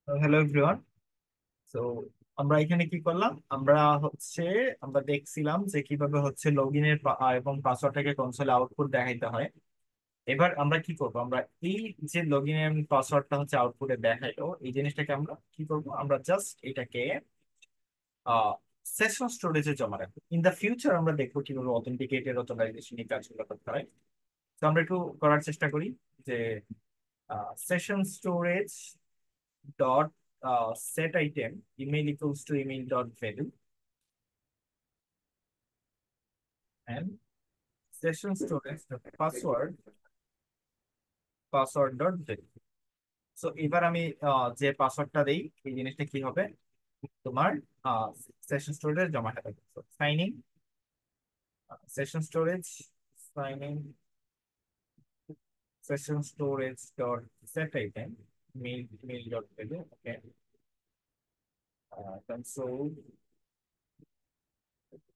Hello everyone. তো আমরা এখানে কি করলাম, আমরা দেখছিলাম যে কিভাবে হচ্ছে লগ ইনের এবং পাসওয়ার্ডটাকে কনসোলে আউটপুট দেখাইতে হয়। এবার আমরা কি করব, আমরা এই যে লগ ইন এবং পাসওয়ার্ডটা হচ্ছে আউটপুটে দেখাইলো, এই জিনিসটাকে আমরা কি করব, আমরা জাস্ট এটাকে সেশন স্টোরেজে জমা রাখবো। ইন দা ফিউচার আমরা দেখবো কিভাবে অথেন্টিকেটেড অথরাইজেশন এই কাজগুলো করতে হয়। তো আমরা একটু করার চেষ্টা করি যে session storage dot set item email equals to email dot value and session storage dot password dot value. So এবার আমি যে পাসওয়ার্ডটা দেই, এই জিনিসটা কি হবে, তোমার সেশন স্টোরেজ জমা হবে। Sign in, session storage, sign in, session storage dot set item mail dot value. Okay, console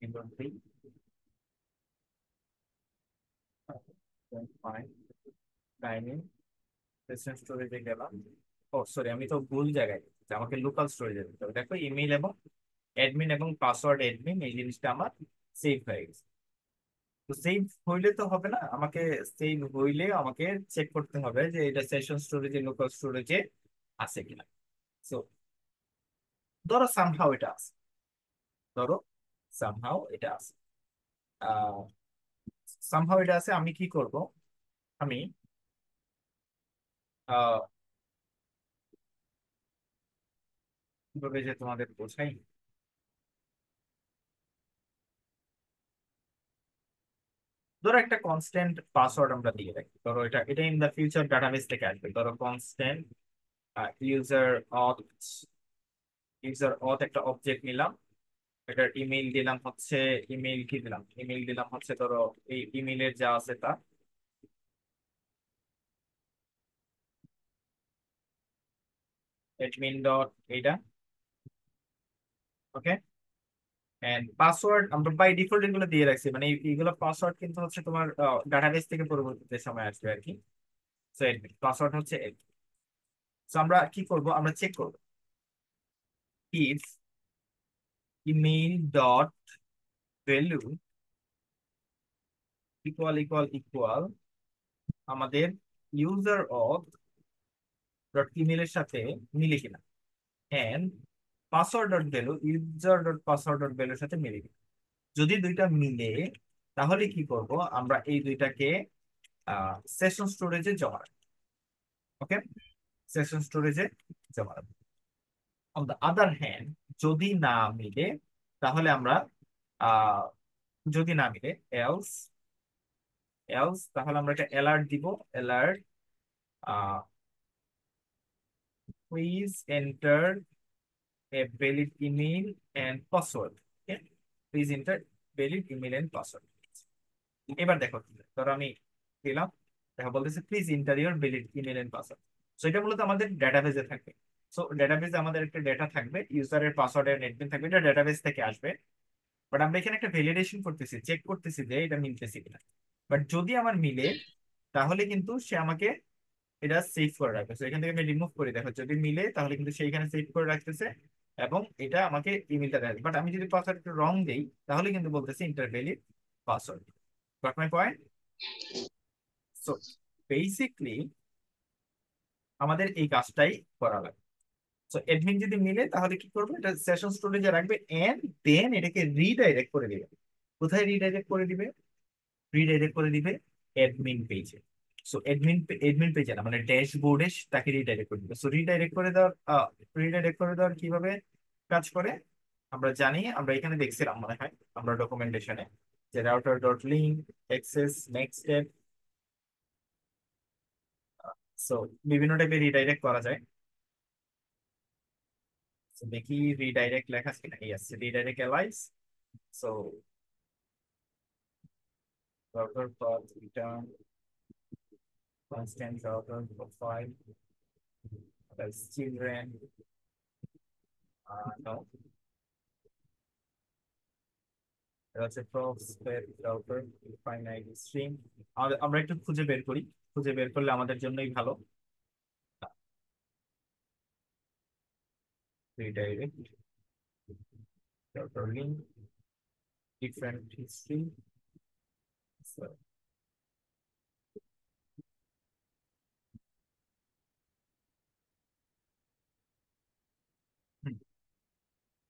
inventory fine, sign in, session স্টোরেজে গেলাম। ও সরি, আমি তো ভুল জায়গায় গেছি। আমাকে লোকাল স্টোরেজে যেতে হবে। দেখো, ইমেল এবং অ্যাডমিন এবং পাসওয়ার্ড অ্যাডমিন এই জিনিসটা আমার সেভ হয়ে গেছে। তো সেভ হইলে তো হবে না, সেভ হইলে আমাকে চেক করতে হবে যে এটা সেশন স্টোরেজে লোকাল স্টোরেজে আছে কিনা। সো ধরো সামহাও এটা আছে, ধরো সামহাও এটা আছে, আহ সামহাও এটা আছে। আমি কি করব, আমি আহ কিভাবে যে তোমাদের বোঝাই। ধরো একটা কনস্ট্যান্ট পাসওয়ার্ড আমরা দিয়ে রাখি, ধরো এটা এটা ইন দা ফিউচার ডাটাবেস থেকে আসবে। ধরো কনস্ট্যান্ট ইউজার অথ, একটা অবজেক্ট নিলাম, এটার ইমেইল দিলাম হচ্ছে, ইমেইল দিলাম হচ্ছে ধরো এই ইমেইলের যা আছে তা, অ্যাডমিন ডট এইটা। ওকে, এন্ড পাসওয়ার্ড আমরা বাই ডিফল্ট এগুলো দিয়ে রাখছি, মানে এইগুলো পাসওয়ার্ড কিন্তু হচ্ছে তোমার ডাটাবেস থেকে পরবর্তীতে সময় আসবে আর কি। সো পাসওয়ার্ড হচ্ছে সো আমরা কি করব, আমরা চেক করব if email dot value equal আমাদের ইউজার অফ ডট ইমেলের সাথে মিলে কিনা, and password dot value user dot password dot ভ্যালুর সাথে মিলে কিনা। যদি দুইটা মিলে, তাহলে কি করব, আমরা এই দুইটাকে সেশন স্টোরেজে জমা রাখবো। ওকে, সেশন স্টোরেজে জমা রাখবো। অন দ্য আদার হ্যান্ড, যদি না মিলে, তাহলে আমরা আহ যদি না মিলে, এলস এলস তাহলে আমরা একটা অ্যালার্ট দিব। Alert, please enter a valid email and password. Okay? Please enter valid email and password. এবার দেখো, ধরো আমি দিলাম, দেখো বলতেছে please enter your valid email and password. So এটা মূলত আমাদের ডেটাবেজে থাকবে। সো ডেটাবেজে আমাদের একটা ডেটা থাকবে, ইউজারের পাসওয়ার্ড এর নেটবিন থাকবে, এটা ডেটাবেজ থেকে আসবে। বাট আমরা এখানে একটা ভ্যালিডেশন করতেছি, চেক করতেছি যে এটা মিলতেছে কিনা। বাট যদি আমার মিলে, তাহলে কিন্তু সে আমাকে এটা সেভ করে রাখবে। তো এখান থেকে আমি রিমুভ করি, দেখো যদি মিলে তাহলে কিন্তু সেইখানে সেভ করে রাখতেছে এবং এটা আমাকে ইমেলটা দেয়। বাট আমি যদি পাসওয়ার্ড রং দেই, তাহলে কিন্তু বলতেছে invalid password. Got my point? So basically আমাদের এই কাজটাই করা লাগবে। সো অ্যাডমিন যদি মিলে, তাহলে কি করবে, এটা সেশন স্টোরেজে রাখবে এন্ড দেন এটাকে রিডাইরেক্ট করে দিবে। কোথায় রিডাইরেক্ট করে দিবে? রিডাইরেক্ট করে দিবে অ্যাডমিন পেজে। সো অ্যাডমিন পেজে না, মানে ড্যাশবোর্ডে তাকে রিডাইরেক্ট করে দিবে। সো রিডাইরেক্ট করে দেওয়ার কিভাবে কাজ করে আমরা জানি, আমরা এখানে দেখছিলাম মনে হয় আমরা ডকুমেন্টেশনে, যে router dot link access next step. So বিভিন্ন টাইপের রিডাইরেক্ট করা যায়। So, দেখি রিডাইরেক্ট লেখা আছে কিনা। Yes, redirect Alice. So router path return constant router profile children, no, এটা হচ্ছে প্রসপেক্ট রাউটার ফাইনাইট স্ট্রিম। আমরা একটু খুঁজে বের করি, খুঁজে বের করলে আমাদের জন্যই ভালো। redirect router link different history. So,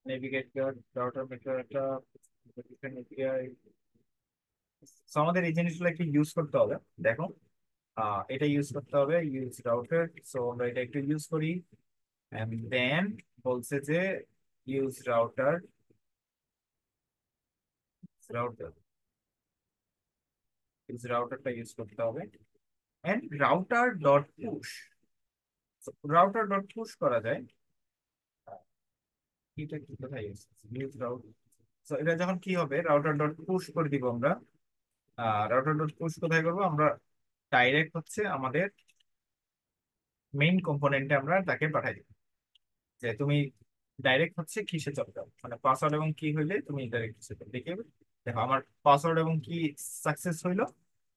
navigate your router method একটা different API. So, আমাদের এই জিনিসগুলো একটু ইউজ করতে হবে। দেখো এটা ইউজ করতে হবে, ইউজ রাউটার। সো আমরা এটা একটু ইউজ করি, এন্ড দেন বলছে যে ইউজ রাউটার, রাউটার ইউজ রাউটারটা ইউজ করতে হবে, and router dot push. Router dot push করা যায়, এটা কি কোথায় ইউজ রাউটার। সো এটা যখন কি হবে, রাউটার ডট পুশ করে দিব আমরা। রাউটার ডট পুশ কোথায় করবো আমরা, ডাইরেক্ট হচ্ছে আমাদের মেইন কম্পোনেন্টে আমরা তাকে পাঠাই দিব যে তুমি ডাইরেক্ট হচ্ছে কিসে চলে যাও, মানে পাসওয়ার্ড এবং কি হইলে তুমি ডাইরেক্ট কিসে চলে দেখে। দেখো আমার পাসওয়ার্ড এবং কি সাকসেস হইলো,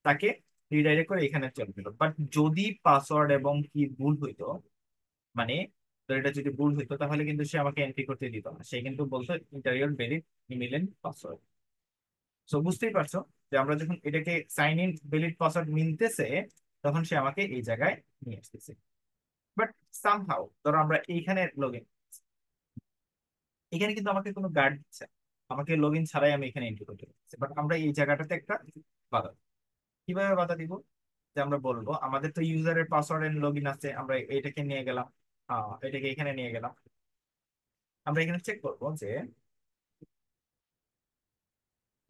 তাকে রিডাইরেক্ট করে এখানে চলে গেল। বাট যদি পাসওয়ার্ড এবং কি ভুল হইতো, মানে তো এটা যদি ভুল হইতো তাহলে কিন্তু সে আমাকে এন্ট্রি করতে দিত না, সে কিন্তু বলতো enter your valid email and password. So বুঝতেই পারছো যে আমরা যখন এটাকে সাইন ইন ভ্যালিড পাসওয়ার্ড মিলতেছে, তখন সে আমাকে এই জায়গায় নিয়ে আসতেছে। বাট সামহাউ ধরো আমরা এইখানে লগ ইন, এখানে কিন্তু আমাকে কোনো গার্ড দিচ্ছে না। আমাকে লগ ইন ছাড়াই আমি এখানে এন্ট্রি করতে পারছি, বাট আমরা এই জায়গাটাতে একটা বাধা দিই। কিভাবে বাধা দিব, যে আমরা বলবো আমাদের তো ইউজারের পাসওয়ার্ড এন্ড লগ ইন আছে, আমরা এটাকে নিয়ে গেলাম, এটাকে এখানে নিয়ে গেলাম। আমরা এখানে চেক করবো যে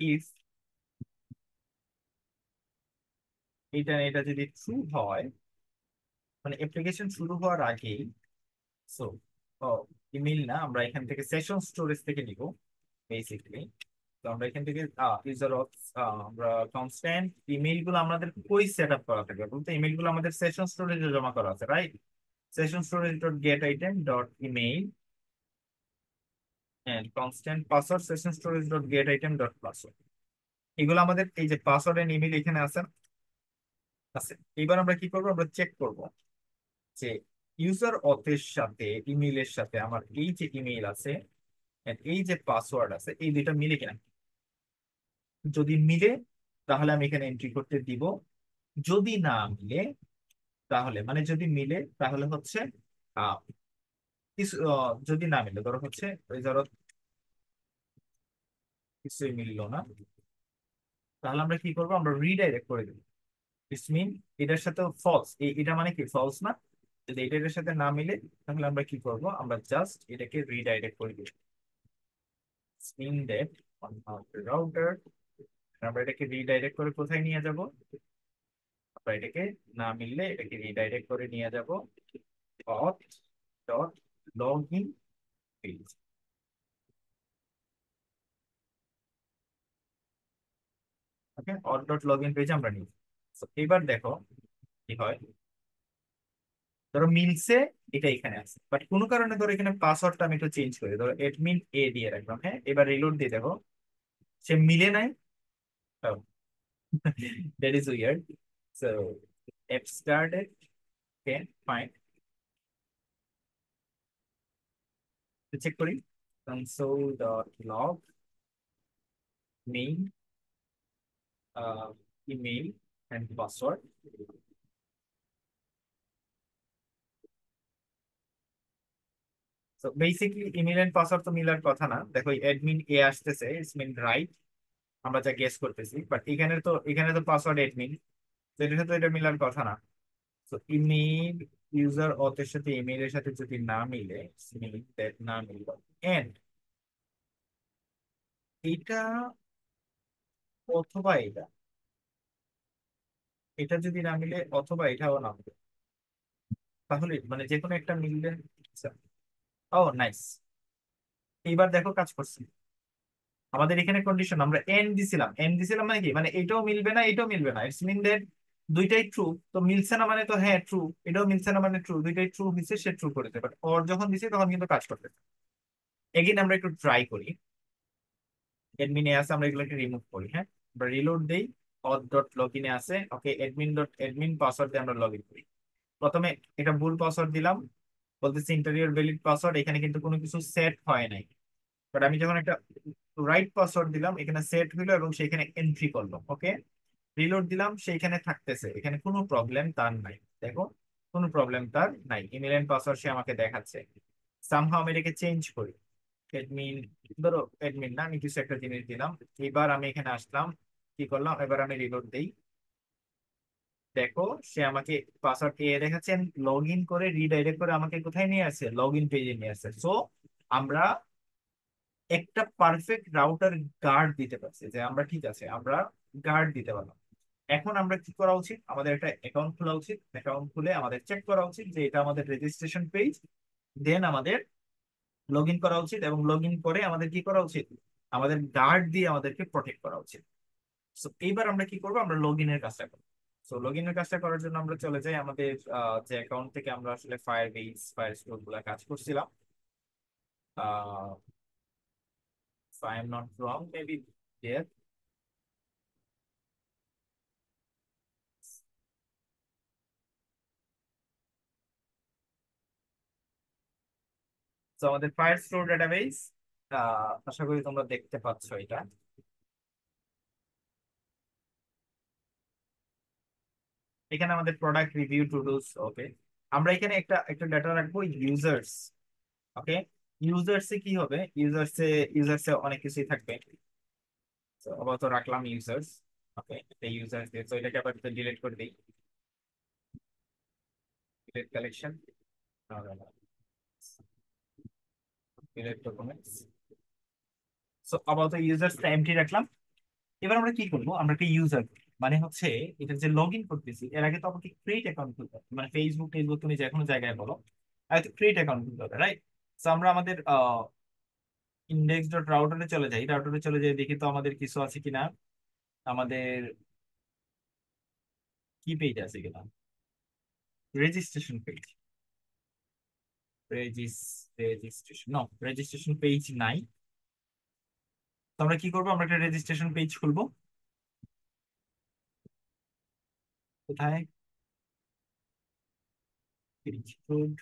ইফ এটা এটা যদি ট্রু হয়, মানে অ্যাপ্লিকেশন শুরু হওয়ার আগেই। সো ইমেল না, আমরা এখান থেকে সেশন স্টোরেজ থেকে নিব বেসিক্যালি। তো আমরা এখান থেকে ইউজার অফ, আমরা কনস্ট্যান্ট ইমেল গুলো আমাদের কই সেট আপ করা থাকে বলতে, ইমেল গুলো আমাদের সেশন স্টোরেজে জমা করা আছে, right? Session storage dot get item dot email and constant password session storage dot get item dot password. এগুলো আমাদের এই যে পাসওয়ার্ড এন্ড ইমেল এখানে আছে আছে। এবার আমরা কি করবো, আমরা চেক করব যে ইউজার অথের সাথে ইমেইলের সাথে আমার এই যে ইমেইল আছে and এই যে পাসওয়ার্ড আছে, এই দুইটা মিলে কিনা। যদি মিলে তাহলে আমি এখানে এন্ট্রি করতে দিব, যদি না মিলে তাহলে, মানে যদি মিলে তাহলে হচ্ছে আহ যদি না মিলে ধরো হচ্ছে ওই ধরো কিছুই মিললো না, তাহলে আমরা কি করবো, আমরা রিডাইরেক্ট করে দেবো। ইটস মিন এটার সাথে ফলস, এটা মানে কি ফলস না, যদি এটার সাথে না মিলে তাহলে আমরা কি করব, আমরা জাস্ট এটাকে রিডাইরেক্ট করে দিব। Mean that on our router আমরা এটাকে রিডাইরেক্ট করে কোথায় নিয়ে যাব, আমরা এটাকে না মিললে এটাকে রিডাইরেক্ট করে নিয়ে যাব অথ ডট লগইন পেজ। ওকে, অথ ডট লগইন পেজ আমরা নিই। So, এবার দেখো কি হয়, ধরো মিলছে, এটা এখানে আছে, বাট কোনো কারণে ধরো এখানে পাসওয়ার্ডটা আমি একটু চেঞ্জ করি, ধরো এডমিন এ দিয়ে রাখলাম। হ্যাঁ, এবার রিলোড দিয়ে দেখো সে মিলে নাই। That is weird. So app started, okay fine, check করি console dot log name email and password। So basically email and password তো মিলার কথা না, দেখো অ্যাডমিন এ আসতেছে, ইটস মিন রাইট, আমরা যা গেস করতেছি, বাট এখানে তো পাসওয়ার্ড অ্যাডমিন, তো এটার সাথে এটা মিলার কথা না। তো ইমেল ইউজার অথের সাথে ইমেইলের সাথে যদি না মিলে, দ্যাট না মিলল, এন্ড এটা অথবা এটা, এটা যদি না মিলে অথবা এটাও না মিলে, তাহলে মানে যে কোনো একটা মিললে। আচ্ছা, ও নাইস, এইবার দেখো কাজ করছে। আমাদের এখানে কন্ডিশন আমরা এন দিছিলাম মানে কি, মানে এটাও মিলবে না এটাও মিলবে না, ইটস মিন দ্যাট দুইটাই ট্রু। তো মিলছে না মানে তো হ্যাঁ ট্রু, এটাও মিলছে না মানে ট্রু, দুইটাই ট্রু হয়েছে, সে ট্রু করেছে, বাট ওর যখন দিছে তখন কিন্তু কাজ করতেছে। এগেইন আমরা একটু ট্রাই করি, এডমিনে আছে, আমরা এগুলোকে রিমুভ করি। হ্যাঁ, আমরা রিলোড দেই, অথ ডট লগ ইনে আছে, ওকে অ্যাডমিন ডট অ্যাডমিন পাসওয়ার্ড দিয়ে আমরা লগ ইন করি। প্রথমে এটা ভুল পাসওয়ার্ড দিলাম, বলতেছে ইন্টারিয়র ভ্যালিড পাসওয়ার্ড, এখানে কিন্তু কোনো কিছু সেট হয় নাই। বাট আমি যখন একটা রাইট পাসওয়ার্ড দিলাম, এখানে সেট হইলো এবং সেখানে এন্ট্রি করলো। ওকে, রিলোড দিলাম, সেইখানে থাকতেছে, এখানে কোনো প্রবলেম তার নাই। দেখো, কোনো প্রবলেম তার নাই, ইমেল এন্ড পাসওয়ার্ড সে আমাকে দেখাচ্ছে। সামহাও আমি এটাকে চেঞ্জ করি, অ্যাডমিন, ধরো অ্যাডমিন না, আমি কিছু একটা জিনিস দিলাম। এবার আমি এখানে আসলাম, কি করলাম, এবার আমি রিলোড দেই। দেখো, সে আমাকে পাসওয়ার্ড এ দেখাচ্ছেন, লগ ইন করে রিডাইরেক্ট করে আমাকে কোথায় নিয়ে আসছে, লগ ইন পেজে নিয়ে আসছে। সো আমরা একটা পারফেক্ট রাউটার গার্ড দিতে পারছি, যে আমরা ঠিক আছে, আমরা গার্ড দিতে পারলাম। এখন আমরা কি করা উচিত, আমাদের একটা অ্যাকাউন্ট খোলা উচিত। অ্যাকাউন্ট খুলে আমাদের চেক করা উচিত যে এটা আমাদের রেজিস্ট্রেশন পেজ। দেন আমাদের লগ ইন করা উচিত, এবং লগ ইন করে আমাদের কি করা উচিত, আমাদের গার্ড দিয়ে আমাদেরকে প্রোটেক্ট করা উচিত। সো এইবার আমরা কি করবো, আমরা লগ ইনের কাজটা করবো। সো লগ ইনের কাজটা করার জন্য আমরা চলে যাই আমাদের যে অ্যাকাউন্ট থেকে আমরা আসলে ফায়ার বেস, ফায়ার স্টোর গুলা কাজ করছিলাম। Ah I am not wrong, maybe there. তো আমাদের ফায়ার স্টোর ডেটাবেস, আশা করি তোমরা দেখতে পাচ্ছ এটা। এখানে আমাদের প্রোডাক্ট রিভিউ টু ডুস। ওকে, আমরা এখানে একটা একটা ডাটা রাখবো, ইউজার্স। ওকে, ইউজার্স এ কি হবে, ইউজার্স এ অনেক কিছুই থাকবে। তো আপাতত রাখলাম ইউজার্স। ওকে, এই ইউজার্স দিয়ে, তো এটাকে আবার ডিলিট করে দিই, delete collection, delete documents. So আপাতত ইউজার্সটা এমটি রাখলাম। এবার আমরা কি করবো, আমরা একটা ইউজার, মানে হচ্ছে এটা যে লগ ইন করতেছি, এর আগে তো আমাকে ক্রিয়েট অ্যাকাউন্ট খুলতে হবে। মানে ফেসবুক টেসবুক তুমি যে কোনো জায়গায় বলো, আগে তো ক্রিয়েট অ্যাকাউন্ট খুলতে হবে, রাইট? তো আমরা আমাদের ইন্ডেক্স ডট রাউটারে চলে যাই, রাউটারে চলে যাই, দেখি তো আমাদের কিছু আছে কিনা। আমাদের কি পেজ আছে কিনা, registration page, registration, no, registration page নাই। তো আমরা কি করবো, আমরা একটা রেজিস্ট্রেশন পেজ খুলবো। কোথায়, পেজ কোড।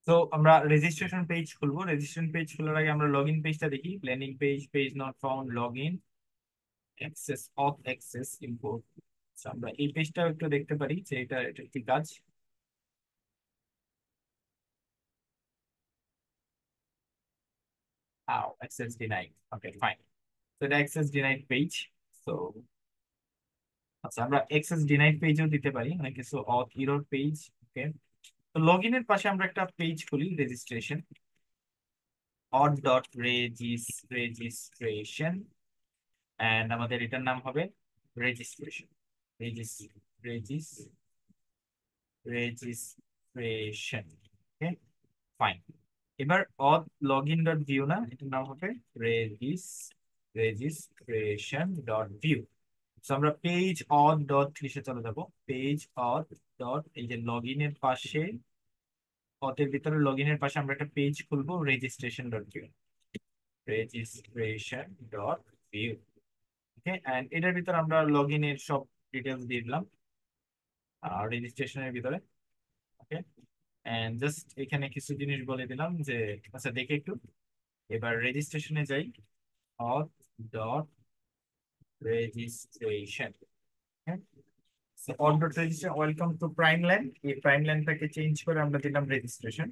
তো আমরা রেজিস্ট্রেশন পেজ খুলবো। রেজিস্ট্রেশন পেজ খোলার আগে আমরা লগ ইন পেজটা দেখি, landing page, page not found, log in, access, of access, import. আমরা এই পেজটাও একটু দেখতে পারি যে এটা কি কাজ। Access denied, okay fine. তো এটা অ্যাক্সেস ডিনাইড পেজ। তো আচ্ছা, আমরা অ্যাক্সেস ডিনাইড পেজও দিতে পারি, মানে কিছু অথ ইরর পেজ। ওকে, তো লগ ইনের পাশে আমরা একটা পেজ খুলি, registration, auth dot registration, and আমাদের এটার নাম হবে রেজিস্ট্রেশন, রেজিস রেজিস রেজিস্ট্রেশন। Okay fine. এবার auth log in dot view, না এটার নাম হবে রেজিস রেজিস্ট্রেশন ডট ভিউ। আমরা পেজ অথ ডট লিখে চলে যাবো, পেজ অথ ডট, এই যে লগ ইনের পাশে, অথের ভিতরে লগ ইনের পাশে আমরা একটা পেজ খুলবো, registration dot view, registration dot view. Okay, and এটার ভিতরে আমরা লগ ইনের সব ডিটেলস দিয়ে দিলাম আর রেজিস্ট্রেশনের ভিতরে। ওকে, এন্ড জাস্ট এখানে কিছু জিনিস বলে দিলাম যে, আচ্ছা দেখে একটু, এবার রেজিস্ট্রেশনে যাই, auth dot registration. Auth dot registration, welcome to prime land, এই প্রাইম ল্যান্ডটাকে চেঞ্জ করে আমরা দিলাম registration.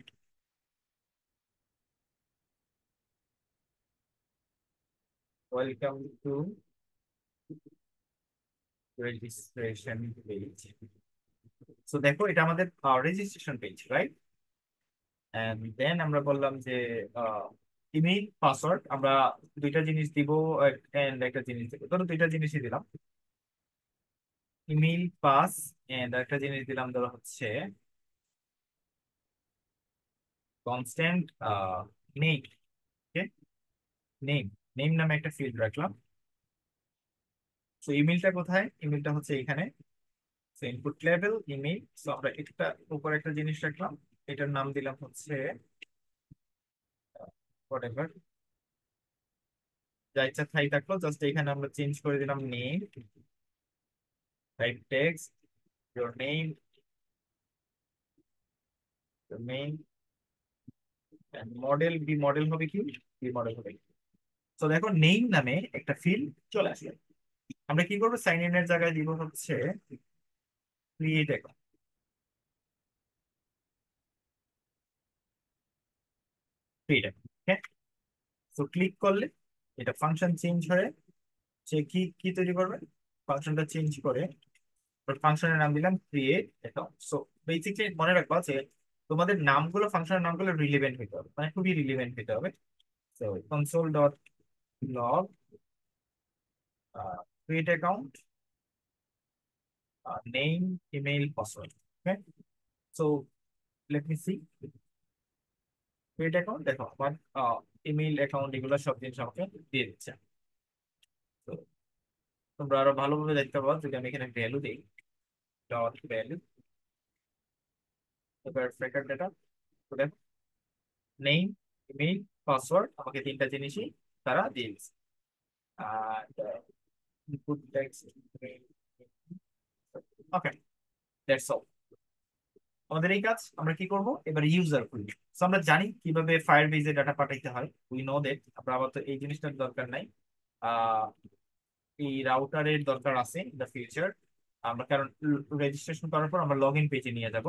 Welcome to registration page. So দেখো, এটা আমাদের registration page, right? And then আমরা বললাম যে ইমেইল পাসওয়ার্ড আমরা দুইটা জিনিস দিব, এন্ড একটা জিনিস দিব, ধরো দুইটা জিনিসই দিলাম, ইমেইল পাস, এন্ড একটা জিনিস দিলাম, ধরো হচ্ছে কনস্ট্যান্ট নেম, ওকে, নেম, নেম নামে একটা ফিল্ড রাখলাম। তো ইমেলটা কোথায়? ইমেলটা হচ্ছে এখানে। Input level email. তো আমরা একটা উপরে একটা জিনিস রাখলাম, এটার নাম দিলাম হচ্ছে হোয়াটএভার, যা ইচ্ছা তাই থাকলো, জাস্ট এখানে আমরা চেঞ্জ করে দিলাম name, type text, your name, your name, and model, v model হবে কি, বি মডেল হবে। তো দেখো নেম নামে একটা ফিল্ড চলে আসবে। আমরা কি করবো, সাইন ইন এর জায়গায় দিব হচ্ছে ক্রিয়েট অ্যাকাউন্ট, ক্রিয়েট অ্যাকাউন্ট। তো ক্লিক করলে এটা ফাংশন চেঞ্জ হয়ে সে কি কি তৈরি করবে, ফাংশনটা চেঞ্জ করে ফাংশনের নাম দিলাম ক্রিয়েট অ্যাকাউন্ট। সো বেসিক্যালি মনে রাখবা যে তোমাদের নামগুলো, ফাংশনের নামগুলো রিলেভেন্ট হতে হবে, মানে খুবই রিলেভেন্ট হতে হবে। তো console dot log create account, name, email, password. Okay, so let me see create account. দেখো আমার ইমেল অ্যাকাউন্ট এগুলো সব জিনিস আমাকে দিয়ে দিচ্ছে। তো তোমরা আরো ভালোভাবে দেখতে পাবো যদি আমি এখানে ভ্যালু দিই, ডট ভ্যালু, এবার ফ্রেকার ডেটা, নেম, ইমেল, পাসওয়ার্ড, আমাকে তিনটা জিনিসই তারা দিয়ে দিচ্ছে। আর input text, okay, that's all. আমাদের এই কাজ আমরা কি করব এবার, ইউজার খুলব। So, আমরা জানি কিভাবে ফায়ারবেজে ডাটা পাঠাইতে হয়, উই নো দ্যাট। আমরা আবার তো এই জিনিসটার দরকার নাই। আহ এই রাউটারের দরকার আছে ইন দ্য ফিউচার, আমরা কারণ রেজিস্ট্রেশন করার পর আমরা লগ ইন পেজে নিয়ে যাব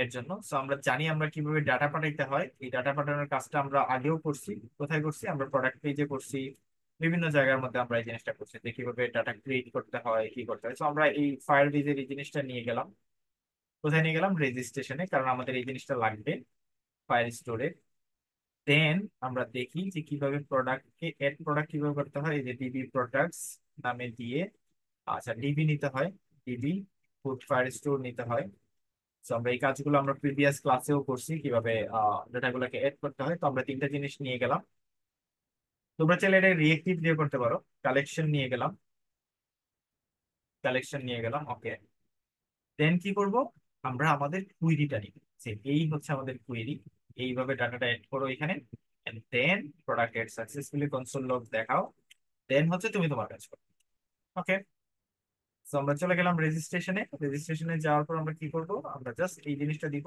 এর জন্য। সো আমরা জানি আমরা কিভাবে ডাটা পাঠাইতে হয়। এই ডাটা পাঠানোর কাজটা আমরা আগেও করছি। কোথায় করছি? আমরা প্রোডাক্ট পেজে করছি, বিভিন্ন জায়গার মধ্যে আমরা এই জিনিসটা করছি যে কিভাবে ডাটা ক্রিয়েট করতে হয়, কি করতে হয়। তো আমরা এই ফায়ারবেজের এই জিনিসটা নিয়ে গেলাম, কোথায় নিয়ে গেলাম, রেজিস্ট্রেশনে, কারণ আমাদের এই জিনিসটা লাগবে ফায়ার স্টোরে। দেন আমরা দেখি যে কিভাবে প্রোডাক্টকে এড, প্রোডাক্ট কিভাবে করতে হয়, এই যে ডিবি প্রোডাক্টস নামে দিয়ে, আচ্ছা ডিবি নিতে হয়, ডিবি ফুড ফায়ার স্টোর নিতে হয়। তো আমরা এই কাজগুলো আমরা প্রিভিয়াস ক্লাসেও করছি কিভাবে ডেটাগুলোকে এড করতে হয়। তো আমরা তিনটা জিনিস নিয়ে গেলাম। তোমরা চাইলে এটা রিয়েক্টিভ দিয়ে করতে পারো। কালেকশন নিয়ে গেলাম, কালেকশন নিয়ে গেলাম, ওকে। দেন কি করব, আমরা আমাদের কুইরিটা নিব, যে এই হচ্ছে আমাদের কুইরি, এইভাবে ডাটাটা এড করো এখানে। Then product add successfully, console log দেখাও। দেন হচ্ছে তুমি তোমার কাজ করো, ওকে। তো আমরা চলে গেলাম রেজিস্ট্রেশনে। রেজিস্ট্রেশনে যাওয়ার পর আমরা কি করব, আমরা জাস্ট এই জিনিসটা দিব।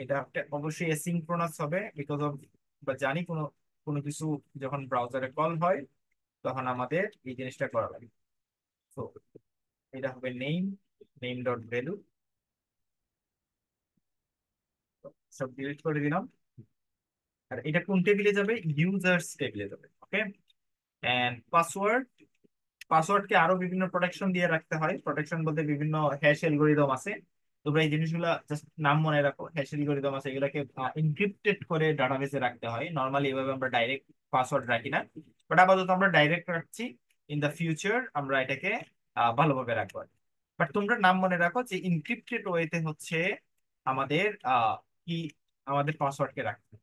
এটা একটা অবশ্যই অ্যাসিঙ্ক্রোনাস হবে, বিকজ অফ বা জানি কোনো কোনো কিছু যখন ব্রাউজারে কল হয় তখন আমাদের এই জিনিসটা করা লাগে। তো এটা হবে নেম, নেম ডট ভ্যালু, সব ডিলিট করে দিলাম। আর এটা কোন টেবিলে যাবে, ইউজার্স টেবিলে যাবে, ওকে। এন্ড পাসওয়ার্ড, পাসওয়ার্ডকে আরো বিভিন্ন প্রোটেকশন দিয়ে রাখতে হয়। প্রোটেকশন বলতে বিভিন্ন হ্যাশ অ্যালগোরিদম আছে, তোমরা এই জিনিসগুলো জাস্ট নাম মনে রাখো। হ্যাশ অ্যালগোরিদম আছে, এগুলোকে ইনক্রিপ্টেড করে ডাটাবেসে রাখতে হয়। নর্মালি এভাবে আমরা ডাইরেক্ট পাসওয়ার্ড রাখি না, বাট আপাতত আমরা ডাইরেক্ট রাখছি। ইন দা ফিউচার আমরা এটাকে ভালোভাবে রাখবো। বাট তোমরা নাম মনে রাখো যে ইনক্রিপ্টেড ওয়েতে হচ্ছে আমাদের কি, আমাদের পাসওয়ার্ডকে রাখতে,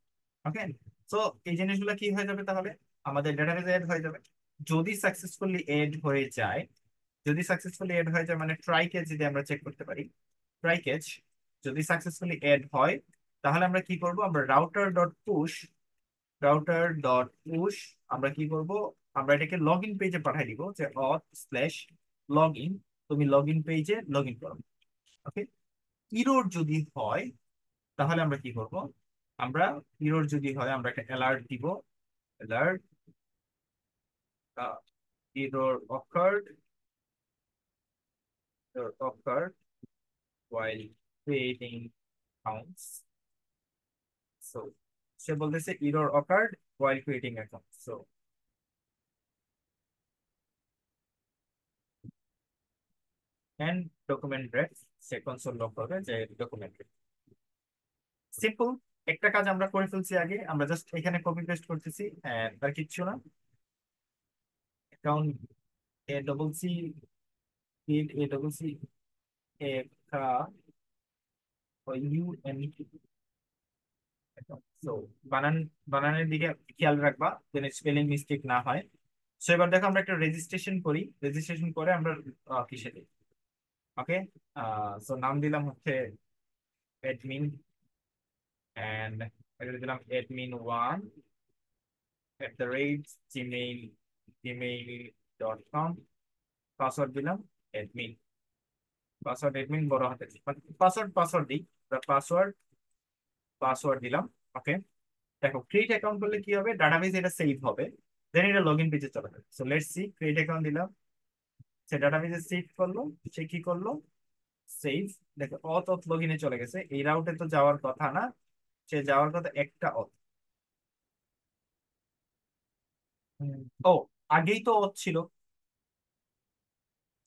ওকে। সো এই জিনিসগুলো কি হয়ে যাবে তাহলে, আমাদের ডেটাবেজে এড হয়ে যাবে। যদি সাকসেসফুলি এড হয়ে যায়, যদি সাকসেসফুলি এড হয়ে যায় মানে ট্রাই কেজ যদি আমরা চেক করতে পারি, ট্রাই কেজ যদি সাকসেসফুলি এড হয়, তাহলে আমরা কি করব, আমরা router dot push, router dot push, আমরা কি করব, আমরা এটাকে লগ ইন পেজে পাঠিয়ে দিব যে অথ স্ল্যাশ লগ ইন, তুমি লগ ইন পেজে লগ ইন করো, ওকে। ইরোর যদি হয় তাহলে আমরা কি করব, আমরা ইরোর যদি হয় আমরা একটা অ্যালার্ট দিব, alert error occurred, error occurred while creating accounts. So সে বলতেছে error occurred while creating accounts. So and document red, say console log করবে যে ডকুমেন্ট red। সিম্পল একটা কাজ আমরা করে ফেলছি আগে, আমরা জাস্ট এখানে কপি পেস্ট করতেছি, আর কিচ্ছু না। Account A double C, create A double C, A U N তো বানান বানানের দিকে খেয়াল রাখবা যেন স্পেলিং মিস্টেক না হয়। সো এবার দেখো আমরা একটা রেজিস্ট্রেশন করি, রেজিস্ট্রেশন করে আমরা কিসে দিই। ওকে, সো নাম দিলাম হচ্ছে অ্যাডমিন, এন্ড এটা দিলাম admin1@gmail.com। পাসওয়ার্ড দিলাম অ্যাডমিন, পাসওয়ার্ড অ্যাডমিন বড় হাতে, পাসওয়ার্ড পাসওয়ার্ড দিই, পাসওয়ার্ড পাসওয়ার্ড দিলাম। ওকে, দেখো ক্রিয়েট অ্যাকাউন্ট করলে কি হবে, ডাটাবেস এটা সেভ হবে, দেন এটা লগইন পেজে চলে যাবে। So let's see, create account দিলাম, সে ডাটাবেসে সেভ করলো, সে কি করলো, সেভ। দেখো অত অত লগইনে চলে গেছে, এই রাউটে তো যাওয়ার কথা না, সে যাওয়ার কথা একটা অত। ও, আগেই তো অত ছিল।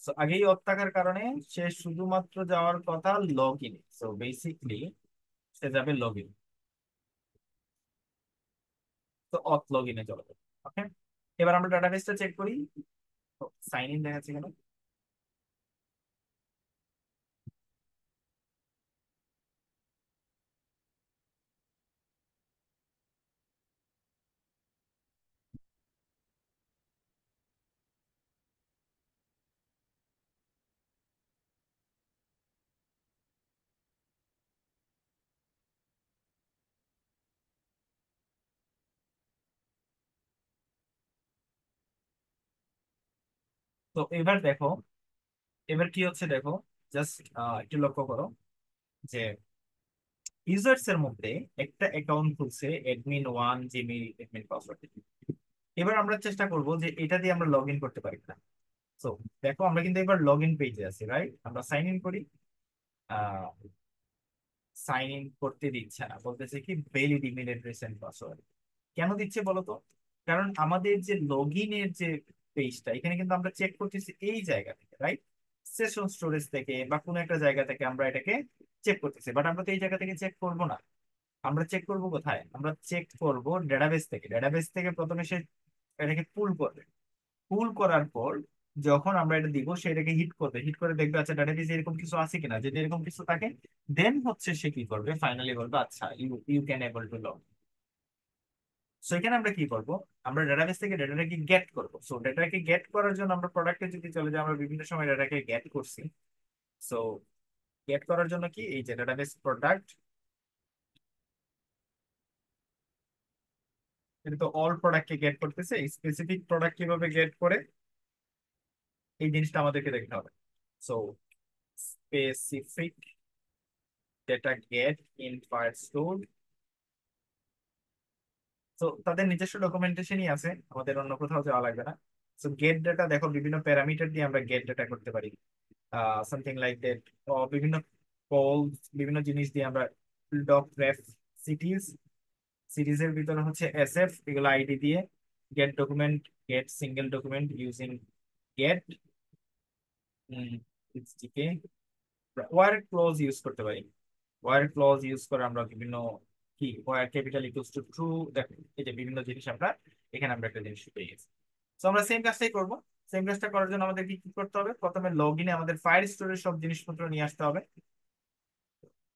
So, আগেই অত থাকার কারণে সে শুধুমাত্র যাওয়ার কথা লগ ইনে, সো বেসিকলি সে যাবে লগ ইন। তো অত লগ ইনে চলে যাবে। ওকে, এবার আমরা ডাটাবেসটা চেক করি। সাইন ইন দেখাচ্ছে কেন? তো এবার দেখো, এবার কি হচ্ছে দেখো, জাস্ট একটু লক্ষ্য করো যে ইউজার্স এর মধ্যে একটা অ্যাকাউন্ট খুলছে admin1 জিমেইল admin পাসওয়ার্ড। এবার আমরা চেষ্টা করব যে এটা দিয়ে আমরা লগ ইন করতে পারি না। সো দেখো আমরা কিন্তু এবার লগ ইন পেজে আছি, রাইট? আমরা সাইন ইন করি, সাইন ইন করতে দিচ্ছে না, বলতেছে কি valid email address and password. কেন দিচ্ছে বলো তো? কারণ আমাদের যে লগ ইনের যে পেজটা, এখানে কিন্তু আমরা চেক করতেছি এই জায়গা থেকে, রাইট? সেশন স্টোরেজ থেকে বা কোনো একটা জায়গা থেকে আমরা এটাকে চেক করতেছি, বাট আমরা তো এই জায়গা থেকে চেক করব না। আমরা চেক করব কোথায়? আমরা চেক করব ডেটাবেস থেকে। ডেটাবেস থেকে প্রথমে সে এটাকে পুল করবে, পুল করার পর যখন আমরা এটা দিব সে এটাকে হিট করবে, হিট করে দেখবে আচ্ছা ডাটাবেসে এরকম কিছু আছে কিনা, যদি এরকম কিছু থাকে দেন হচ্ছে সে কি করবে, ফাইনালি বলবে আচ্ছা you you can able to log. So এখানে আমরা কি করব, আমরা ডাটাবেস থেকে ডেটাটাকে গেট করব। সো ডেটাকে গেট করার জন্য আমরা প্রোডাক্টে যদি চলে যাই, আমরা বিভিন্ন সময় ডেটাকে গেট করছি। সো গেট করার জন্য কি, এই যে ডাটাবেস প্রোডাক্ট, এটা তো অল প্রোডাক্টকে গেট করতেছে, স্পেসিফিক প্রোডাক্ট কিভাবে গেট করে এই জিনিসটা আমাদেরকে দেখতে হবে। So specific data get in Firestore. তো তাদের নিজস্ব ডকুমেন্টেশনই আছে, আমাদের অন্য কোথাও যাওয়া লাগবে না। সো গেট ডাটা দেখো বিভিন্ন প্যারামিটার দিয়ে আমরা গেট ডাটা করতে পারি, সামথিং লাইক দ্যাট। বিভিন্ন কল, বিভিন্ন জিনিস দিয়ে আমরা ডক রেফ সিটিজ, সিরিজের ভিতরে হচ্ছে এসএফ, এগুলো আইডি দিয়ে get document, get single document using get কে ওয়ার ক্লোজ ইউজ করতে পারি। ওয়ার ক্লজ ইউজ করে আমরা বিভিন্ন কি where capital equals to true, দেখো এই যে বিভিন্ন জিনিস আমরা এখানে আমরা একটা জিনিস পেয়ে গেছি। তো আমরা সেম কাজটাই করব। সেম কাজটা করার জন্য আমাদের কি কি করতে হবে, প্রথমে লগ ইনে আমাদের ফায়ার স্টোরের সব জিনিসপত্র নিয়ে আসতে হবে।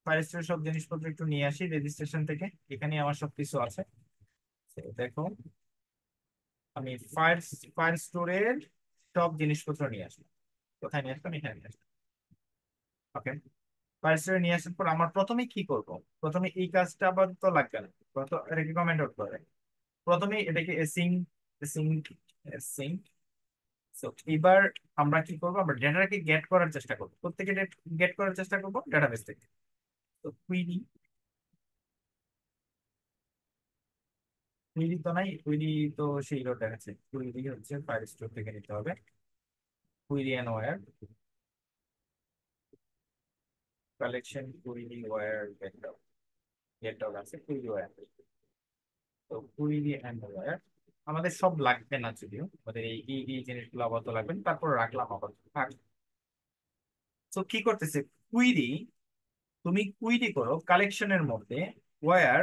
ফায়ার স্টোরের সব জিনিসপত্র একটু নিয়ে আসি রেজিস্ট্রেশন থেকে, এখানে আমার সবকিছু আছে। তো দেখো আমি ফায়ার ফায়ার স্টোরের সব জিনিসপত্র নিয়ে আসলাম। কোথায় নিয়ে আসলাম? এখানে নিয়ে আসলাম। ওকে, ফায়ার স্টোরে নিয়ে আসার পর আমার প্রথমে কি করব, প্রথমে এই কাজটা আবার তো লাগবে না, তো এটাকে কমেন্ট আউট করে প্রথমে এটাকে সিঙ্ক সিঙ্ক সিঙ্ক। তো এবার আমরা কি করবো, আমরা ডেটাটাকে গেট করার চেষ্টা করবো, প্রত্যেকে গেট করার চেষ্টা করবো ডেটাবেস থেকে। তো কুইরি, কুইরি তো নাই, কুইরি তো সেই রোড দেখাচ্ছে, কুইরি হচ্ছে ফাইল স্টোর থেকে নিতে হবে। Query and where collection, query where get docs, get docs আছে কুইরি ওয়্যার। তো কুইরি অ্যান্ড ওয়্যার আমাদের সব লাগবে না, যদিও আমাদের এই এই এই জিনিসগুলো আপাতত লাগবে না, তারপর রাখলাম আবার। তো কি করতেছে কুইরি, তুমি কুইরি করো কালেকশনের মধ্যে where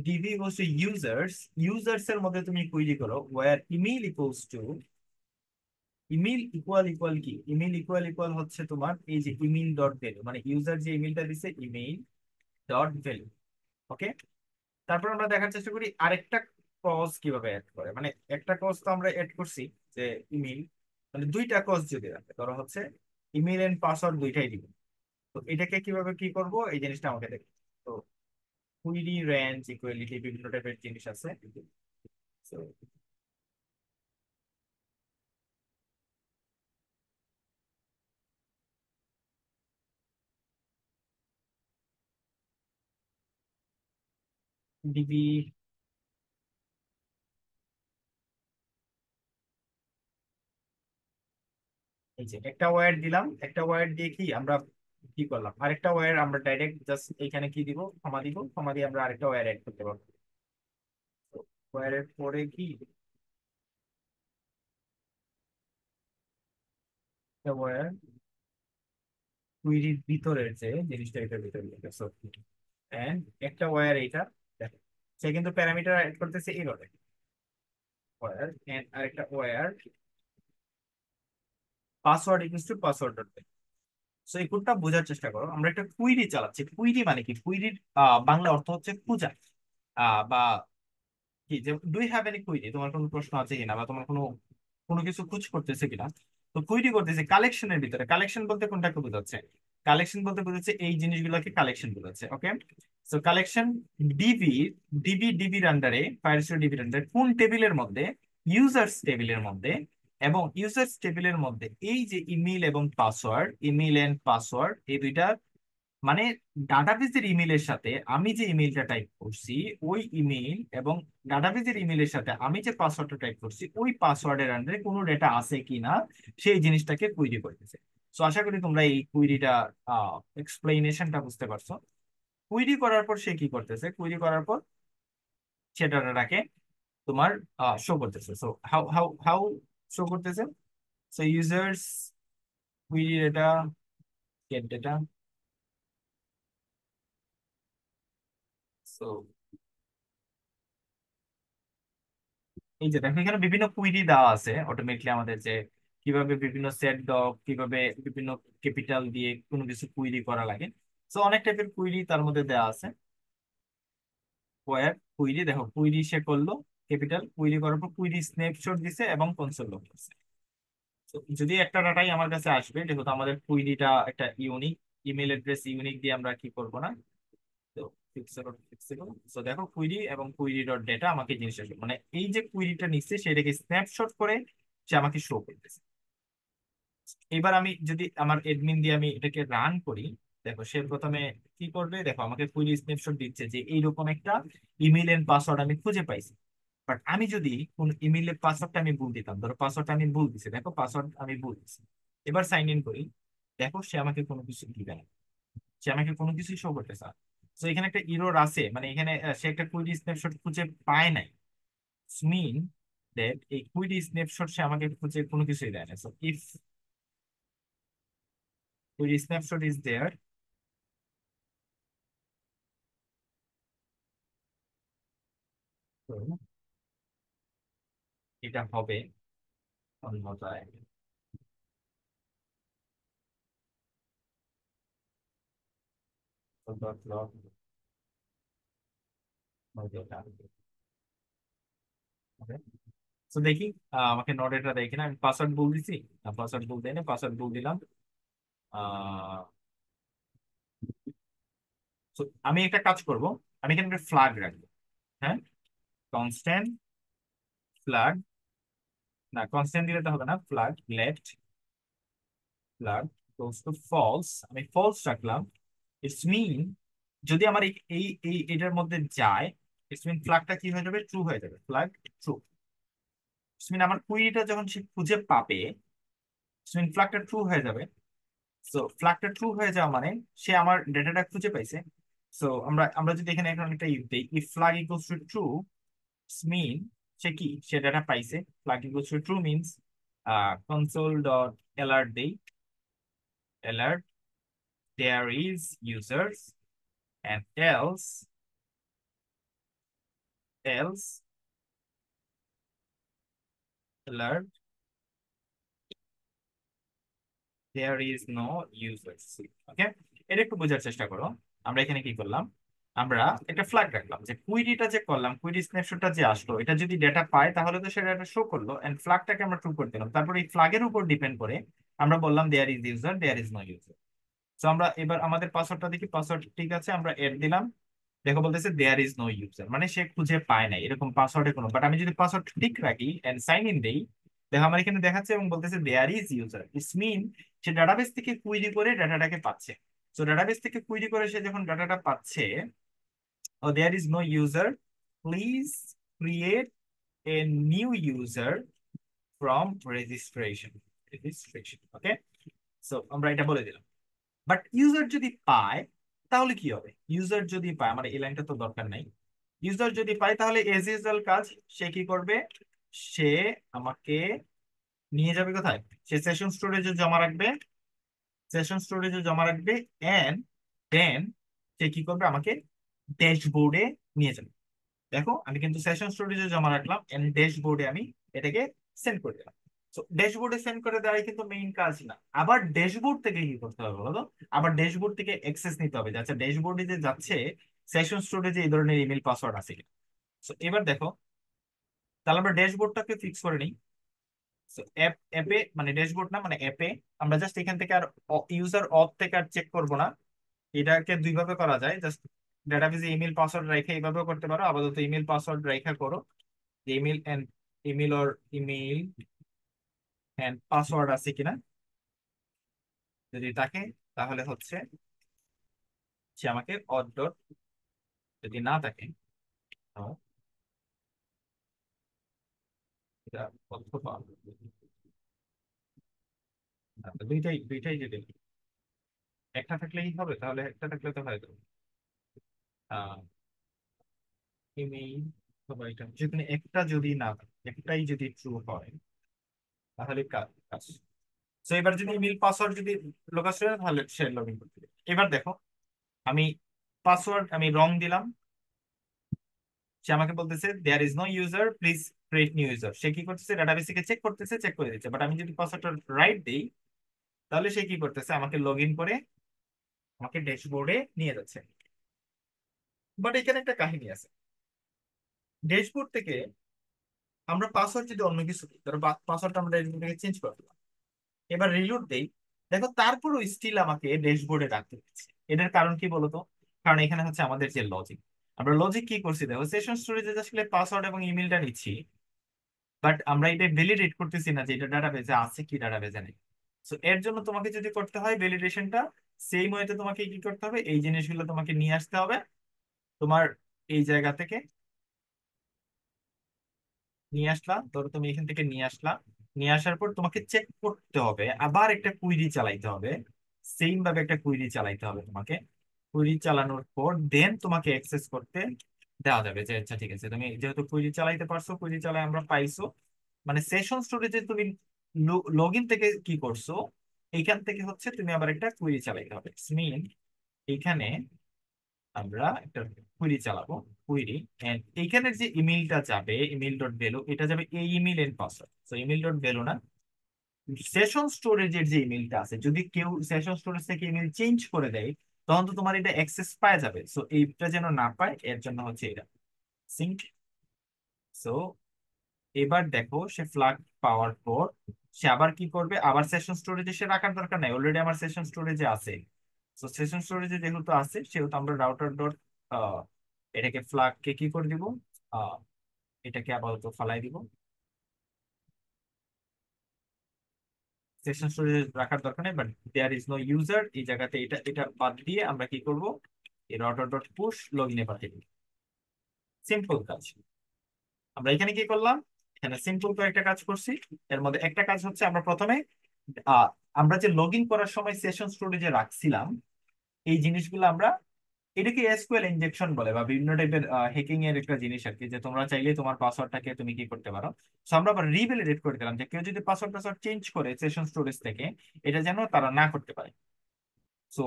DB equals to users, users এর মধ্যে তুমি কুইরি করো where email equals to, email equal equal কি, ইমেইল ইকুয়াল ইকুয়াল হচ্ছে তোমার এই যে ইমেইল ডট ভ্যালু, মানে ইউজার যে ইমেইলটা দিছে ইমেইল ডট ভ্যালু। ওকে, তারপর আমরা দেখার চেষ্টা করি আরেকটা ক্লজ কিভাবে অ্যাড করে, মানে একটা ক্লজ তো আমরা অ্যাড করছি যে ইমেল, মানে দুইটা ক্লজ যদি রাখে ধরো হচ্ছে ইমেল এন্ড পাসওয়ার্ড দুইটাই দিব, তো এটাকে কিভাবে কি করব এই জিনিসটা আমাকে দেখো। তো কুইরি রেঞ্জ ইকুয়ালিটি বিভিন্ন টাইপের জিনিস আছে। So, ডিবি, এই যে একটা ওয়্যার দিলাম, একটা ওয়্যার দিয়ে কি আমরা কি করলাম, আরেকটা ওয়্যার আমরা ডাইরেক্ট জাস্ট এখানে কি দিব, কমা দিব, কমা দিয়ে আমরা আরেকটা ওয়্যার অ্যাড করতে পারবো। তো ওয়্যারের পরে কি একটা ওয়্যার কুইরির ভিতরের যে জিনিসটা এটার ভিতরে লিখেছো, এন্ড একটা ওয়্যার এইটা দেখো, সে কিন্তু প্যারামিটার অ্যাড করতেছে এররে ওয়্যার, এন্ড আরেকটা where password equals to password dot. So এই কোডটা বোঝার চেষ্টা করো, আমরা একটা কুইরি চালাচ্ছি, কুইরি মানে কি, কুইরির বাংলা অর্থ হচ্ছে খোঁজা, বা কি যে do you have any query, তোমার কোনো প্রশ্ন আছে কিনা বা তোমার কোনো কোনো কিছু খোঁজ করতেছে কিনা। তো কুইরি করতেছে কালেকশনের ভিতরে, কালেকশন বলতে কোনটাকে বোঝাচ্ছে, কালেকশন বলতে বোঝাচ্ছে এই জিনিসগুলোকে কালেকশন বোঝাচ্ছে, ওকে। সো কালেকশন ডিবি, ডিবির আন্ডারে, ফায়ারস্টোর ডিবির আন্ডারে কোন টেবিলের মধ্যে, ইউজার্স টেবিলের মধ্যে, এবং ইউজার্স টেবিলের মধ্যে এই যে ইমেল এবং পাসওয়ার্ড, ইমেল এন্ড পাসওয়ার্ড এই দুইটা, মানে ডাটাবেজের ইমেলের সাথে আমি যে ইমেলটা টাইপ করছি ওই ইমেল, এবং ডাটাবেজের ইমেলের সাথে আমি যে পাসওয়ার্ডটা টাইপ করছি ওই পাসওয়ার্ডের আন্ডারে কোনো ডেটা আছে কিনা সেই জিনিসটাকে কুইরি করতেছে। তো আশা করি তোমরা এই কুইরিটা এক্সপ্লেনেশনটা বুঝতে পারছো। কুইরি করার পর সে কি করতেছে, কুইরি করার পর সে ডাটাটাকে তোমার শো করতেছে। So how how how show করতেছে, so users query data, get data. So এই যে দেখো এখানে বিভিন্ন কুইরি দেওয়া আছে অটোমেটিকলি আমাদের, যে কিভাবে বিভিন্ন সেট ডগ, কিভাবে বিভিন্ন ক্যাপিটাল দিয়ে কোনো কিছু কুইরি করা লাগে। তো অনেক টাইপের কুইরি তার মধ্যে দেওয়া আছে। ওয়্যার কুইরি দেখো, কুইরি সে করলো ক্যাপিটাল, কুইরি করার পর কুইরি স্ন্যাপশট দিছে এবং কনসোল লগ দিছে। তো যদি একটা ডাটাই আমার কাছে আসবে, যেহেতু আমাদের কুইরিটা একটা ইউনিক ইমেল অ্যাড্রেস ইউনিক দিয়ে আমরা কি করব না, তো ফিক্সেবল ফিক্সেবল। তো দেখো কুইরি এবং কুইরি ডট ডেটা আমাকে জিনিস আসবে, মানে এই যে কুইরিটা নিচ্ছে সেটাকে স্ন্যাপশট করে সে আমাকে শো করতেছে। এবার আমি যদি আমার এডমিন দিয়ে আমি এটাকে রান করি, দেখো সে প্রথমে কি করবে, দেখো আমাকে কুইরি স্ন্যাপশট দিচ্ছে যে এইরকম একটা ইমেল এন্ড পাসওয়ার্ড আমি খুঁজে পাইছি। বাট আমি যদি কোন ইমেলের পাসওয়ার্ডটা আমি ভুল দিতাম, ধরো পাসওয়ার্ডটা আমি ভুল দিছি, দেখো পাসওয়ার্ড আমি ভুল দিছি, এবার সাইন ইন করি, দেখো সে আমাকে কোনো কিছু দিবে না, সে আমাকে কোনো কিছুই শো করতেছে না। তো এখানে একটা ইরর আছে, মানে এখানে সে একটা কুইরি স্ন্যাপশট খুঁজে পায় নাই, মিন দ্যাট এই কুইরি স্ন্যাপশট সে আমাকে খুঁজে কোনো কিছুই দেয় না। So if query snapshot is there, এটা হবে অন্যথায় ডট লগ তো দেখি আমাকে নট এটা দেখি না, আমি পাসওয়ার্ড ভুল দিছি, পাসওয়ার্ড ভুল দেয় না, পাসওয়ার্ড ভুল দিলাম। আহ so আমি একটা কাজ করব, আমি এখানে একটা ফ্ল্যাগ রাখবো, হ্যাঁ, কনস্ট্যান্ট ফ্ল্যাগ, না কনস্ট্যান্ট দিলে তো হবে না, flag left flag goes to false, আমি ফলস রাখলাম। ইটস মিন যদি আমার এই এটার মধ্যে যায়, ইটস মিন ফ্ল্যাগটা কি হয়ে যাবে, ট্রু হয়ে যাবে, ফ্ল্যাগ ট্রু। ইটস মিন আমার কুইরিটা যখন সে খুঁজে পাবে, ইটস মিন ফ্ল্যাগটা ট্রু হয়ে যাবে। সো ফ্ল্যাগটা ট্রু হয়ে যাওয়া মানে সে আমার ডেটাটা খুঁজে পাইছে। সো আমরা আমরা যদি এখানে এখন একটা ইফ দেই, if flag equals to true, mean সে কি, সে ডেটা পাইছে, flag equals to true means console dot alert দেই, alert there is users, and else alert there is no users, okay. এটা একটু বোঝার চেষ্টা করো, আমরা এখানে কি করলাম, আমরা একটা ফ্ল্যাগ রাখলাম যে কুইরিটা যে করলাম, কুইরি স্ন্যাপশটটা যে আসলো, এটা যদি ডেটা পায় তাহলে তো সেটা একটা শো করলো, এন্ড ফ্ল্যাগটাকে আমরা ট্রু করে দিলাম। তারপর এই ফ্ল্যাগের উপর ডিপেন্ড করে আমরা বললাম there is user, there is no user. তো আমরা এবার আমাদের পাসওয়ার্ডটা দেখি, পাসওয়ার্ড ঠিক আছে, আমরা এড দিলাম। দেখো বলতেছে দেয়ার ইজ নো ইউজার, মানে সে খুঁজে পায় নাই এরকম পাসওয়ার্ডে কোনো। বাট আমি যদি পাসওয়ার্ড ঠিক রাখি এন্ড সাইন ইন দেই, দেখো আমার এখানে দেখাচ্ছে এবং বলতেছে there is user. It's mean সে ডাটাবেস থেকে কুইরি করে ডাটাটাকে পাচ্ছে। তো ডাটাবেস থেকে কুইরি করে সে যখন ডাটাটা পাচ্ছে, ও there is no user, please create a new user from registration. Registration, okay. So আমরা এটা বলে দিলাম। বাট ইউজার যদি পায় তাহলে কি হবে? ইউজার যদি পায়, আমার এই লাইনটা তো দরকার নাই। ইউজার যদি পায় তাহলে এজ ইউজুয়াল কাজ সে কি করবে? সে আমাকে নিয়ে যাবে কোথায়? সে সেশন স্টোরেজে জমা রাখবে, সেশন স্টোরেজে জমা রাখবে, এন্ড দেন সে কি করবে? আমাকে ড্যাশবোর্ডে নিয়ে যাবে। দেখো আমি কিন্তু সেশন স্টোরেজে জমা রাখলাম, এন্ড ড্যাশবোর্ডে আমি এটাকে সেন্ড করে দিলাম। তো ড্যাশবোর্ডে সেন্ড করে দেওয়াই কিন্তু মেইন কাজ না, আবার ড্যাশবোর্ড থেকে কি করতে হবে বলো তো? আবার ড্যাশবোর্ড থেকে অ্যাক্সেস নিতে হবে যে আচ্ছা ড্যাশবোর্ডে যে যাচ্ছে সেশন স্টোরেজে এই ধরনের ইমেল পাসওয়ার্ড আছে কিনা। তো এবার দেখো, তাহলে আমরা ড্যাশবোর্ডটাকে ফিক্স করে নিই। তো অ্যাপে, মানে ড্যাশবোর্ড না মানে অ্যাপে, আমরা জাস্ট এখান থেকে আর ইউজার অথ থেকে আর চেক করব না। এটাকে দুই ভাবে করা যায়, জাস্ট ডেটাবেজে ইমেল পাসওয়ার্ড রেখে এইভাবেও করতে পারো, আপাতত ইমেল পাসওয়ার্ড রেখা করো। Email and email and password আছে কিনা, যদি থাকে তাহলে হচ্ছে সে আমাকে অড ডট, যদি না থাকে তো এটা অথবা দুইটাই দুইটাই যদি একটা থাকলেই হবে, তাহলে একটা থাকলে তো হয়তো ইমেইল অথবা এটা যেখানে একটা যদি না থাকে, একটাই যদি ট্রু হয় তাহলে কাজ কাজ। তো এবার যদি ইমেল পাসওয়ার্ড যদি লোক আসে তাহলে সে লগ ইন করতে হবে। এবার দেখো আমি পাসওয়ার্ড আমি রং দিলাম, সে আমাকে বলতেছে there is no user, please create new user. সে কি করতেছে? ডাটাবেস থেকে চেক করতেছে, চেক করে দিচ্ছে। বাট আমি যদি পাসওয়ার্ডটা রাইট দিই তাহলে সে কি করতেছে? আমাকে লগ ইন করে আমাকে ড্যাশবোর্ডে নিয়ে যাচ্ছে। বাট এখানে একটা কাহিনী আছে। ড্যাশবোর্ড থেকে আমরা পাসওয়ার্ড যদি অন্য কিছু দিই, ধরো পাসওয়ার্ডটা আমরা ড্যাশবোর্ড থেকে চেঞ্জ করে দিলাম, এবার রিলোড দেই, দেখো তারপরও স্টিল আমাকে ড্যাশবোর্ডে রাখতে হচ্ছে। এটার কারণ কি বলতো? কারণ এখানে হচ্ছে আমাদের যে লজিক, আমরা লজিক কি করছি দেখো, সেশন স্টোরেজে আসলে পাসওয়ার্ড এবং ইমেলটা নিচ্ছি, বাট আমরা এটা ভ্যালিডেট করতেছি না যে এটা ডাটাবেজে আছে কি ডাটাবেজে নেই। সো এর জন্য তোমাকে যদি করতে হয় ভ্যালিডেশনটা, সেই ওয়েতে তোমাকে কি করতে হবে? এই জিনিসগুলো তোমাকে নিয়ে আসতে হবে তোমার এই জায়গা থেকে। নিয়ে আসলা, ধরো তুমি এখান থেকে নিয়ে আসলা, নিয়ে আসার পর তোমাকে চেক করতে হবে, আবার একটা কুইরি চালাইতে হবে, সেম ভাবে একটা কুইরি চালাইতে হবে তোমাকে। কুইরি চালানোর পর দেন তোমাকে অ্যাক্সেস করতে দেওয়া যাবে যে আচ্ছা ঠিক আছে তুমি যেহেতু কুইরি চালাইতে পারছো, কুইরি চালাই আমরা পাইছো, মানে সেশন স্টোরেজে তুমি লগ ইন থেকে কি করছো, এইখান থেকে হচ্ছে তুমি আবার একটা কুইরি চালাইতে হবে। মিন এইখানে আমরা একটা কুইরি চালাবো, কুইরি, এন্ড এইখানের যে ইমেলটা যাবে, ইমেল ডট ভ্যালু, এটা যাবে এই ইমেল এন্ড পাসওয়ার্ড। তো ইমেল ডট ভ্যালু না, সেশন স্টোরেজের যে ইমেলটা আছে, যদি কেউ সেশন স্টোরেজ থেকে ইমেল চেঞ্জ করে দেয় তখন তো তোমার এটা অ্যাক্সেস পাওয়া যাবে। সো এইটা যেন না পায় এর জন্য হচ্ছে এটা সিঙ্ক। সো এবার দেখো সে ফ্ল্যাগ পাওয়ার পর সে আবার কি করবে? আবার সেশন স্টোরেজে সে রাখার দরকার নাই, অলরেডি আমার সেশন স্টোরেজে আছে। তো সেশন স্টোরেজে যেহেতু আছে সেহেতু আমরা রাউটার ডট এটাকে ফ্ল্যাগকে কি করে দিব, আহ, এটাকে আপাতত ফালাই দিব, সেশন স্টোরেজে রাখার দরকার নেই। But there is no user, এই জায়গাতে এটা এটা বাদ দিয়ে আমরা কি করব? এই রাউটার ডট পুশ লগ ইনে পাঠিয়ে দিব। সিম্পল কাজ। আমরা এখানে কি করলাম? এখানে সিম্পল কয়েকটা কাজ করছি। এর মধ্যে একটা কাজ হচ্ছে আমরা প্রথমে আহ, আমরা যে লগ ইন করার সময় সেশন স্টোরেজে রাখছিলাম এই জিনিসগুলো আমরা, এটাকে এসকিউএল ইনজেকশন বলে বা বিভিন্ন টাইপের হ্যাকিং এর একটা জিনিস আর কি, যে তোমরা চাইলে তোমার পাসওয়ার্ডটাকে তুমি কি করতে পারো। সো আমরা আবার রিভ্যালিডেট করে দিলাম যে কেউ যদি পাসওয়ার্ড পাসওয়ার্ড চেঞ্জ করে সেশন স্টোরেজ থেকে, এটা যেন তারা না করতে পারে। সো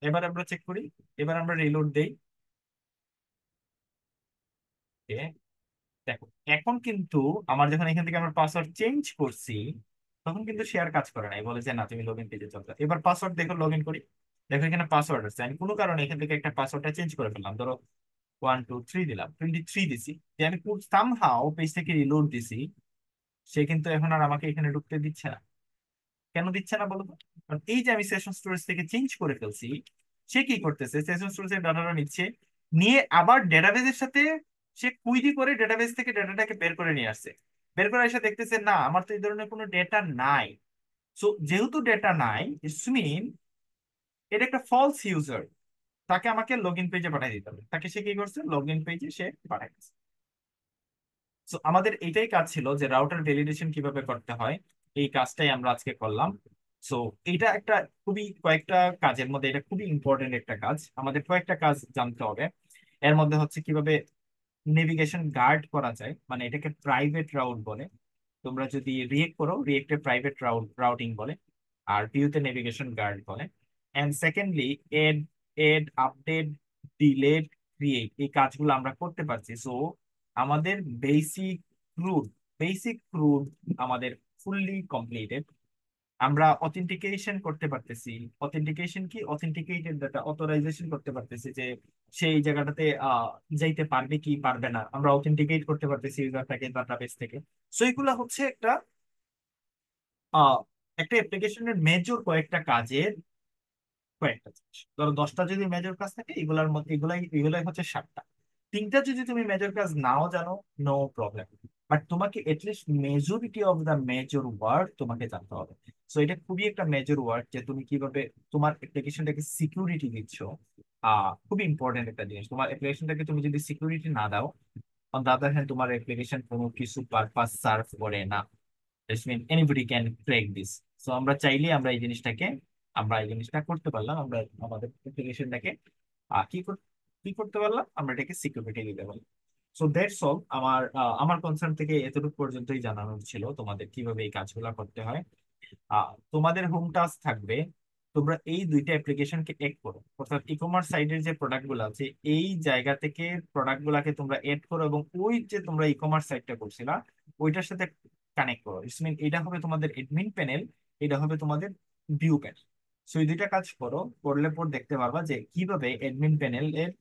এবার আমরা চেক করি, এবার আমরা রিলোড দেই। এ, দেখো এখন কিন্তু আমার যখন এখান থেকে আমার পাসওয়ার্ড চেঞ্জ করছি তখন কিন্তু শেয়ার কাজ করে নাই, বলে যে না তুমি লগ ইন পেজে চলতে। এবার পাসওয়ার্ড দেখো লগ ইন করি, দেখো এখানে পাসওয়ার্ড আছে, আমি কোনো কারণে এখান থেকে একটা পাসওয়ার্ডটা চেঞ্জ করে ফেললাম, ধরো 123 দিলাম, 23 দিছি, যে আমি সামহাও পেজ থেকে রিলোড দিছি, সে কিন্তু এখন আর আমাকে এখানে ঢুকতে দিচ্ছে না। কেন দিচ্ছে না বলো তো? কারণ এই যে আমি সেশন স্টোরেজ থেকে চেঞ্জ করে ফেলছি, সে কি করতেছে, সেশন স্টোরেজের ডাটাটা নিচ্ছে, নিয়ে আবার ডেটাবেজের সাথে সে কুইরি করে ডেটাবেজ থেকে ডেটাটাকে বের করে নিয়ে আসছে। বের করে এসে দেখতেছে না আমার তো এই ধরনের কোনো ডেটা নাই। সো যেহেতু ডেটা নাই, ইটস মিন এটা একটা ফলস ইউজার, তাকে আমাকে লগ ইন পেজে পাঠিয়ে দিতে হবে, তাকে সে কি করছে, লগ ইন পেজে সে পাঠিয়ে দিচ্ছে। সো আমাদের এটাই কাজ ছিল যে রাউটার ভ্যালিডেশন কিভাবে করতে হয়, এই কাজটাই আমরা আজকে করলাম। সো এটা একটা খুবই কয়েকটা কাজের মধ্যে এটা খুবই ইম্পর্টেন্ট একটা কাজ, আমাদের কয়েকটা কাজ জানতে হবে। এর মধ্যে হচ্ছে কিভাবে নেভিগেশন গার্ড করা যায়, মানে এটাকে প্রাইভেট রাউট বলে। তোমরা যদি রিয়েক্ট করো, রিয়েক্টে প্রাইভেট রাউটিং বলে, আর ভিউতে নেভিগেশন গার্ড বলে। And secondly, add add update, delete, create, এই কাজগুলো আমরা করতে পারছি। সো আমাদের বেসিক ক্রুড বেসিক ক্রুড আমাদের ফুললি কমপ্লিটেড। আমরা অথেন্টিকেশন করতে পারতেছি। অথেন্টিকেশন কি, অথেন্টিকেটেড ডাটা অথরাইজেশন করতে পারতেছি, যে সেই জায়গাটাতে যাইতে পারবে কি পারবে না, আমরা অথেন্টিকেট করতে পারতেছি ইউজারটাকে ডাটাবেস থেকে। সো এগুলা হচ্ছে আহ একটা অ্যাপ্লিকেশনের মেজর কয়েকটা কাজের কয়েকটা জিনিস। ধরো 10টা যদি মেজর কাজ থাকে, এগুলার মধ্যে এগুলাই এগুলাই হচ্ছে 7টা। 3টা যদি তুমি মেজর কাজ নাও জানো, নো প্রবলেম, বাট তোমাকে at least majority of the major word তোমাকে জানতে হবে। সো এটা খুবই একটা মেজর ওয়ার্ড, যে তুমি কিভাবে তোমার অ্যাপ্লিকেশনটাকে সিকিউরিটি দিচ্ছ। খুবই ইম্পর্টেন্ট একটা জিনিস, তোমার অ্যাপ্লিকেশনটাকে তুমি যদি সিকিউরিটি না দাও, অন দা আদার হ্যান্ড তোমার অ্যাপ্লিকেশন কোনো কিছু পারপাস সার্ভ করে না। That's mean anybody can crack this. So আমরা এই জিনিসটা করতে পারলাম, আমরা আমাদের অ্যাপ্লিকেশনটাকে কি করতে পারলাম, আমরা এটাকে সিকিউরিটি দিতে পারলাম। সো দ্যাটস অল, আমার কনসার্ন থেকে এতটুকু পর্যন্তই জানানোর ছিল তোমাদের কিভাবে এই কাজগুলো করতে হয়। তোমাদের হোম টাস্ক থাকবে, তোমরা এই দুইটা অ্যাপ্লিকেশনকে এড করো, অর্থাৎ ই কমার্স সাইটের যে প্রোডাক্ট গুলো আছে এই জায়গা থেকে প্রোডাক্ট গুলাকে তোমরা এড করো, এবং ওই যে তোমরা ই কমার্স সাইটটা করছিলা ওইটার সাথে কানেক্ট করো। ইটস মিন এটা হবে তোমাদের এডমিন প্যানেল, এটা হবে তোমাদের ভিউ প্যানেল। সো এই দুইটা কাজ করো, করলে পর দেখতে পারবা যে কিভাবে এডমিন প্যানেল এর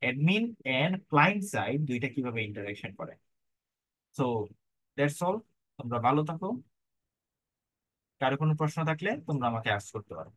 অ্যাডমিন এন্ড ক্লায়েন্ট সাইড দুইটা কিভাবে ইন্টারাকশন করে। সো দ্যাটস অল, তোমরা ভালো থাকো। কারো কোনো প্রশ্ন থাকলে তোমরা আমাকে আস্ক করতে পারো।